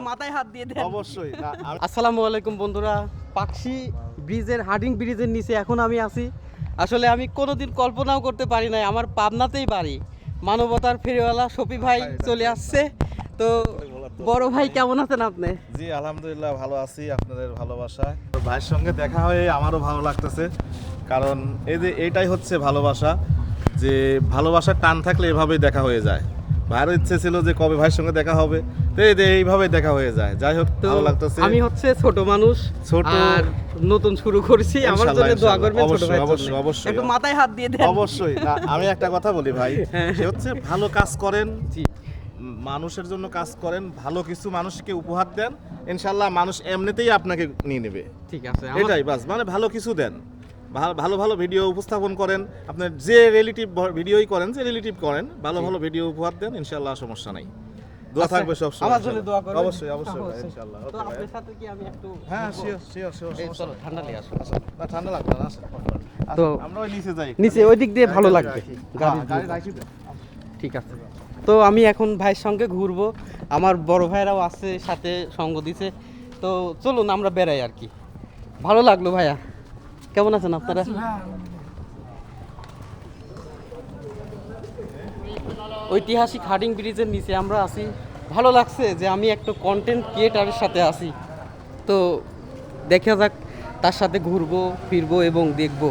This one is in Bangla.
মাথায় হাত দিয়ে দেন অবশ্যই। আসসালামু আলাইকুম বন্ধুরা, পাকশি ব্রিজের হার্ডিং ব্রিজের নিচে এখন আমি আছি। আসলে আমি কোনোদিন কল্পনাও করতে পারি নাই আমার পাবনাতেই বাড়ি। মানবতার ফেরিওয়ালা শফি ভাই চলে আসছে। তো বড় ভাই কেমন আছেন আপনি? জি আলহামদুলিল্লাহ ভালো আছি আপনাদের ভালোবাসায়। তো ভাইয়ের সঙ্গে দেখা হয়ে আমারও ভালো লাগতেছে, কারণ এই যে এইটাই হচ্ছে ভালোবাসা, যে ভালোবাসার টান থাকলে এভাবেই দেখা হয়ে যায়। ভাইয়েরও ইচ্ছে ছিল যে কবে ভাইয়ের সঙ্গে দেখা হবে, তো এই যে এইভাবেই দেখা হয়ে যায়। যাই হোক, ভালো লাগতেছে। আমি হচ্ছে ছোট মানুষ, ছোট আর নতুন শুরু করছি। আমার জন্য দোয়া করবেন ছোট ভাই, অবশ্যই অবশ্যই একটু মাথায় হাত দিয়ে দেন অবশ্যই। না, আমি একটা কথা বলি ভাই, সে হচ্ছে ভালো কাজ করেন, জি মানুষের জন্য কাজ করেন, ভালো কিছু মানুষকে উপহার দেন, ইনশাল্লাহ মানুষ এমনিতেই আপনাকে নিয়ে নেবে। ঠিক আছে, এটাই বাস, মানে ভালো কিছু দেন, ভালো ভালো ভিডিও উপস্থাপন করেন, আপনার যে রিলেটিভ ভিডিওই করেন, যে রিলেটিভ করেন, ভালো ভালো ভিডিও উপহার দেন, ইনশাল্লাহ সমস্যা নাই। দোয়া থাকবে সব সময়। আমার জন্য দোয়া করবেন। অবশ্যই অবশ্যই ভাই, ইনশাআল্লাহ। তো আপনার সাথে কি আমি একটু হ্যাঁ শিওর শিওর শিওর। এই চলো ঠান্ডা নিয়ে আসো। না ঠান্ডা লাগবে না, আসেন। তো আমরা ওই নিচে যাই, নিচে ওই দিক দিয়ে ভালো লাগবে। গাড়ি রাখি দেন। ঠিক আছে, তো আমি এখন ভাইয়ের সঙ্গে ঘুরবো। আমার বড় ভাইরাও আছে সাথে, সঙ্গ দিছে। তো চলুন আমরা বেড়াই আর কি। ভালো লাগলো ভাইয়া, কেমন আছেন আপনারা? ঐতিহাসিক হার্ডিং ব্রিজের নিচে আমরা আছি। ভালো লাগছে যে আমি একটা কন্টেন্ট ক্রিয়েটারের সাথে আছি। তো দেখা যাক, তার সাথে ঘুরবো ফিরবো এবং দেখবো।